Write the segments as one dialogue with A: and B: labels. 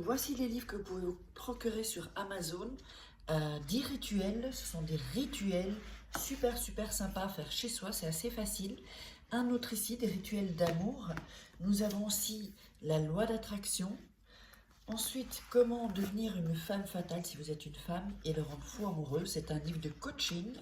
A: voici les livres que vous pouvez vous procurer sur Amazon. 10 rituels, ce sont des rituels super sympas à faire chez soi, c'est assez facile. Un autre ici, des rituels d'amour. Nous avons aussi la loi d'attraction. Ensuite, comment devenir une femme fatale si vous êtes une femme et le rendre fou amoureux. C'est un livre de coaching,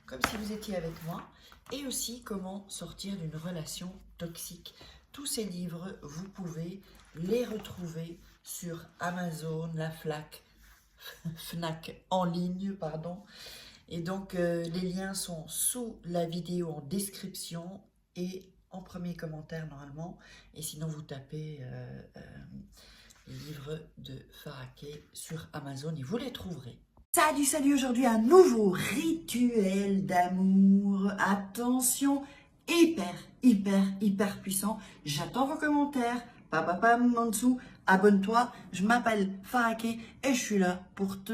A: comme si vous étiez avec moi. Et aussi, comment sortir d'une relation toxique. Tous ces livres, vous pouvez les retrouver sur Amazon, la Fnac en ligne, pardon. Et donc, les liens sont sous la vidéo en description et en premier commentaire normalement. Et sinon, vous tapez livre de Faraquet sur Amazon et vous les trouverez. Salut, aujourd'hui un nouveau rituel d'amour. Attention, hyper puissant. J'attends vos commentaires. Pam en dessous, abonne-toi. Je m'appelle Faraquet et je suis là pour te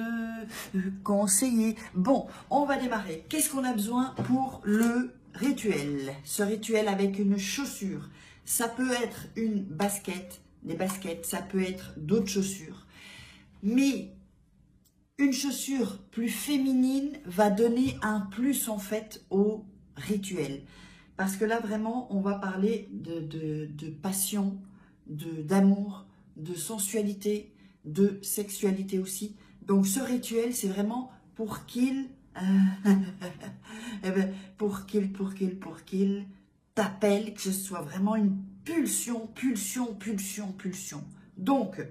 A: conseiller. Bon, on va démarrer. Qu'est-ce qu'on a besoin pour le rituel? Ce rituel avec une chaussure. Ça peut être une basket, des baskets, ça peut être d'autres chaussures. Mais une chaussure plus féminine va donner un plus en fait au rituel. Parce que là vraiment, on va parler de passion, d'amour, de sensualité, de sexualité aussi. Donc ce rituel, c'est vraiment pour qu'il pour qu'il t'appelle, que ce soit vraiment une pulsion. Donc,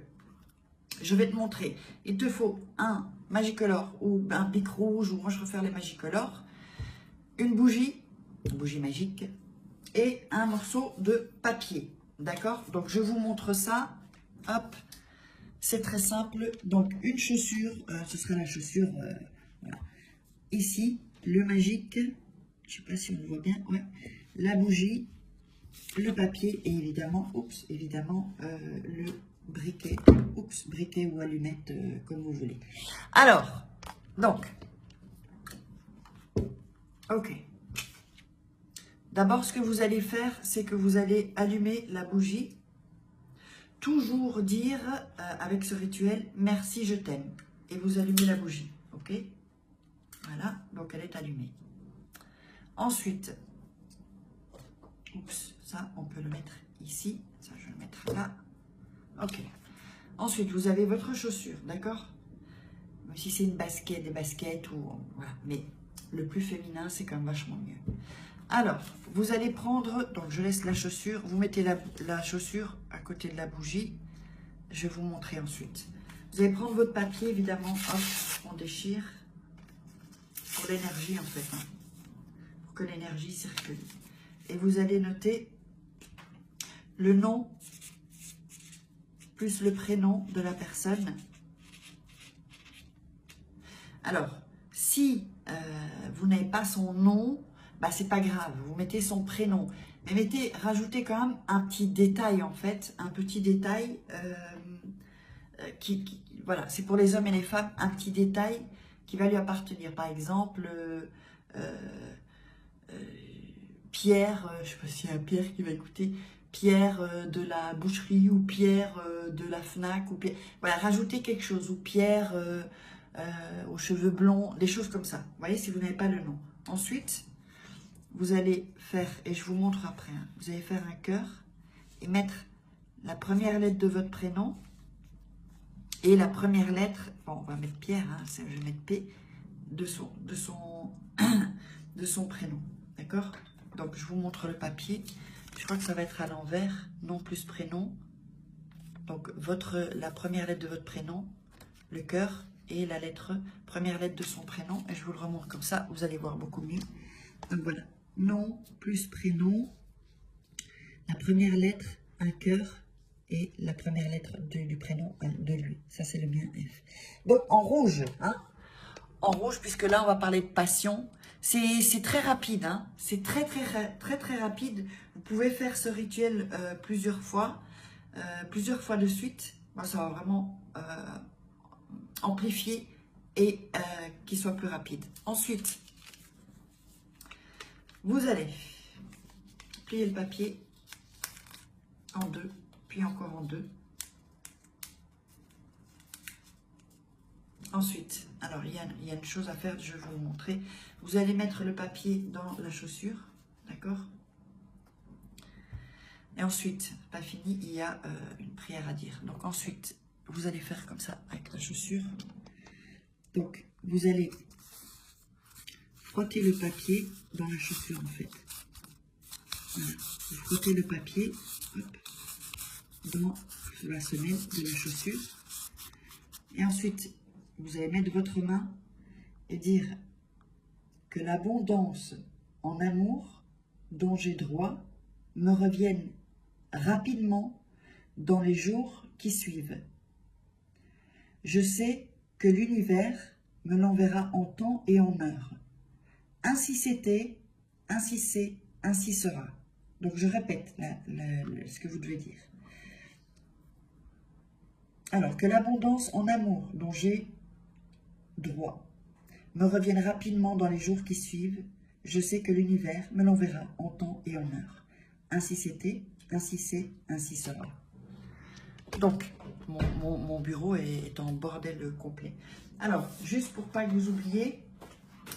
A: je vais te montrer. Il te faut un Magicolor ou un pic rouge, ou moi je préfère les Magicolor, une bougie magique et un morceau de papier. D'accord? Donc je vous montre ça. Hop, c'est très simple. Donc une chaussure, ce sera la chaussure, voilà. Ici, le magique, je sais pas si on voit bien, ouais. La bougie, le papier et évidemment, le briquet, briquet ou allumette, comme vous voulez. Alors, donc, ok. D'abord, ce que vous allez faire, c'est que vous allez allumer la bougie. Toujours dire, avec ce rituel, merci, je t'aime. Et vous allumez la bougie, ok? Voilà, donc elle est allumée. Ensuite, ça, on peut le mettre ici. Ça, je vais le mettre là. Ok. Ensuite, vous avez votre chaussure, d'accord? Si c'est une basket, des baskets, ou voilà. Mais le plus féminin, c'est quand même vachement mieux. Alors, vous allez prendre, donc je laisse la chaussure, vous mettez la chaussure à côté de la bougie. Je vais vous montrer ensuite. Vous allez prendre votre papier, évidemment. Hop, on déchire. Pour l'énergie, en fait. Hein, pour que l'énergie circule. Et vous allez noter le nom plus le prénom de la personne. Alors, si vous n'avez pas son nom, bah, c'est pas grave, vous mettez son prénom. Mais rajoutez quand même un petit détail en fait, un petit détail voilà, c'est pour les hommes et les femmes, un petit détail qui va lui appartenir. Par exemple, Pierre, je ne sais pas s'il y a un Pierre qui va écouter, Pierre de la boucherie ou Pierre de la Fnac, ou Pierre, voilà, rajoutez quelque chose, ou Pierre aux cheveux blonds, des choses comme ça. Vous voyez, si vous n'avez pas le nom. Ensuite, vous allez faire, et je vous montre après, hein, vous allez faire un cœur et mettre la première lettre de votre prénom et la première lettre, bon, on va mettre Pierre, hein, je vais mettre P, de son prénom. D'accord? Donc, je vous montre le papier. Je crois que ça va être à l'envers, nom plus prénom. Donc, la première lettre de votre prénom, le cœur, et la première lettre de son prénom. Et je vous le remonte comme ça, vous allez voir beaucoup mieux. Donc, voilà. Nom plus prénom, la première lettre, un cœur, et la première lettre du prénom de lui. Ça, c'est le mien, F. Donc, en rouge, hein. En rouge, puisque là, on va parler de passion. C'est très rapide, hein. C'est très rapide. Vous pouvez faire ce rituel plusieurs fois de suite. Moi, ça va vraiment amplifier et qu'il soit plus rapide. Ensuite, vous allez plier le papier en deux, puis encore en deux. Ensuite, alors il y a une chose à faire, je vais vous montrer. Vous allez mettre le papier dans la chaussure, d'accord? Et ensuite, pas fini, il y a une prière à dire. Donc ensuite, vous allez faire comme ça avec la chaussure. Donc, vous allez frotter le papier dans la chaussure en fait. Voilà. Vous frottez le papier hop, dans la semelle de la chaussure. Et ensuite, vous allez mettre votre main et dire que l'abondance en amour dont j'ai droit me revienne rapidement dans les jours qui suivent. Je sais que l'univers me l'enverra en temps et en heure. Ainsi c'était, ainsi c'est, ainsi sera. Donc je répète ce que vous devez dire. Alors, que l'abondance en amour dont j'ai droit me revienne rapidement dans les jours qui suivent, je sais que l'univers me l'enverra en temps et en heure. Ainsi c'était, ainsi c'est, ainsi sera. Donc, mon bureau est en bordel complet. Alors, juste pour pas que vous oubliez,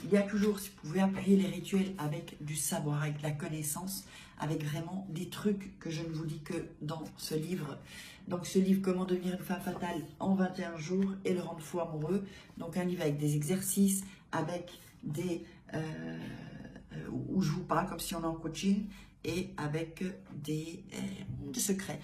A: il y a toujours, si vous pouvez appuyer les rituels avec du savoir, avec de la connaissance, avec vraiment des trucs que je ne vous dis que dans ce livre. Donc ce livre, Comment devenir une femme fatale en 21 jours et le rendre fou amoureux. Donc un livre avec des exercices, avec des... où je vous parle comme si on est en coaching et avec des secrets.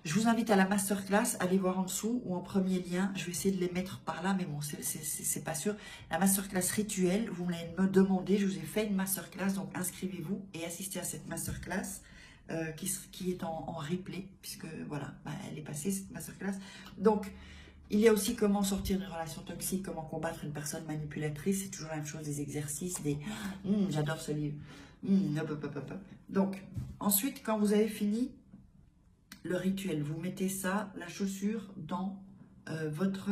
A: Je vous invite à la masterclass, allez voir en dessous ou en premier lien. Je vais essayer de les mettre par là, mais bon, c'est pas sûr. La masterclass rituelle, vous me demandé, je vous ai fait une masterclass, donc inscrivez-vous et assistez à cette masterclass qui est en replay, puisque voilà, elle est passée cette masterclass. Donc, il y a aussi comment sortir d'une relation toxique, comment combattre une personne manipulatrice, c'est toujours la même chose, des exercices, des j'adore ce livre. Donc, ensuite, quand vous avez fini le rituel, vous mettez ça, la chaussure, dans votre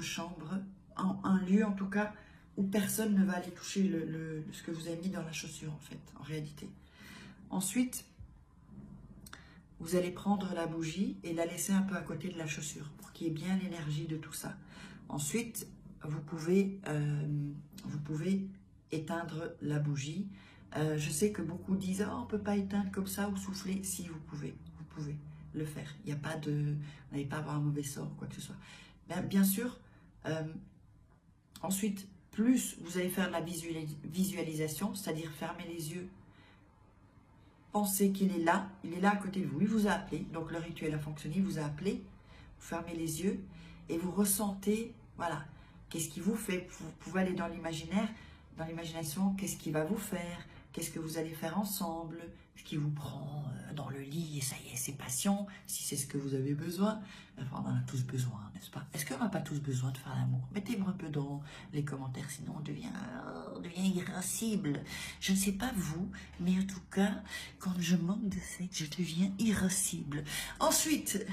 A: chambre, un lieu en tout cas où personne ne va aller toucher ce que vous avez mis dans la chaussure en fait, en réalité. Ensuite, vous allez prendre la bougie et la laisser un peu à côté de la chaussure pour qu'il y ait bien l'énergie de tout ça. Ensuite, vous pouvez éteindre la bougie. Je sais que beaucoup disent « Oh, on ne peut pas éteindre comme ça ou souffler ». Si, vous pouvez le faire. Il n'y a pas de... Vous n'allez pas avoir un mauvais sort ou quoi que ce soit. Bien sûr, ensuite, plus vous allez faire de la visualisation, c'est-à-dire fermer les yeux, pensez qu'il est là à côté de vous, il vous a appelé, donc le rituel a fonctionné, il vous a appelé, vous fermez les yeux et vous ressentez, voilà, qu'est-ce qui vous fait, vous pouvez aller dans l'imaginaire, dans l'imagination, qu'est-ce qui va vous faire, qu'est-ce que vous allez faire ensemble, ce qui vous prend dans le lit, et ça y est, c'est passion, si c'est ce que vous avez besoin. Enfin, on en a tous besoin, n'est-ce pas? Est-ce qu'on n'a pas tous besoin de faire l'amour? Mettez-moi un peu dans les commentaires, sinon on devient irascible. Je ne sais pas vous, mais en tout cas, quand je manque de sexe, je deviens irascible. Ensuite,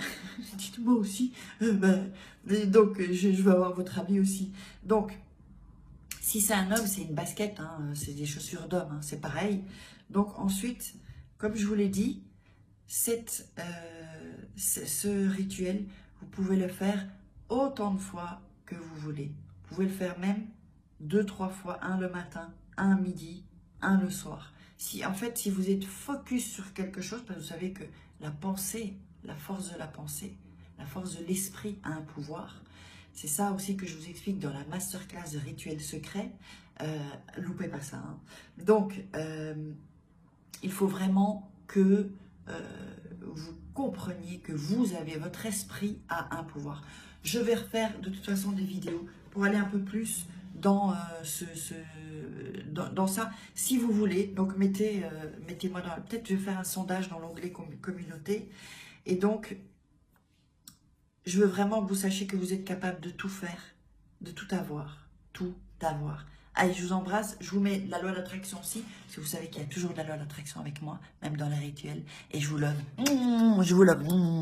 A: dites-moi aussi, donc je veux avoir votre avis aussi. Donc, si c'est un homme, c'est une basket, hein, c'est des chaussures d'homme, hein, c'est pareil. Donc ensuite, comme je vous l'ai dit, ce rituel, vous pouvez le faire autant de fois que vous voulez. Vous pouvez le faire même 2-3 fois, un le matin, un midi, un le soir. En fait, si vous êtes focus sur quelque chose, parce que vous savez que la pensée, la force de la pensée, la force de l'esprit a un pouvoir. C'est ça aussi que je vous explique dans la masterclass de rituels secrets. Loupez pas ça. Hein. Donc, il faut vraiment que vous compreniez que votre esprit a un pouvoir. Je vais refaire de toute façon des vidéos pour aller un peu plus dans, dans ça, si vous voulez. Donc, mettez-moi dans... Peut-être je vais faire un sondage dans l'onglet communauté. Et donc... Je veux vraiment que vous sachiez que vous êtes capable de tout faire, de tout avoir, tout avoir. Allez, je vous embrasse, je vous mets la loi d'attraction aussi, parce que vous savez qu'il y a toujours de la loi d'attraction avec moi, même dans les rituels, et je vous love. Je vous love.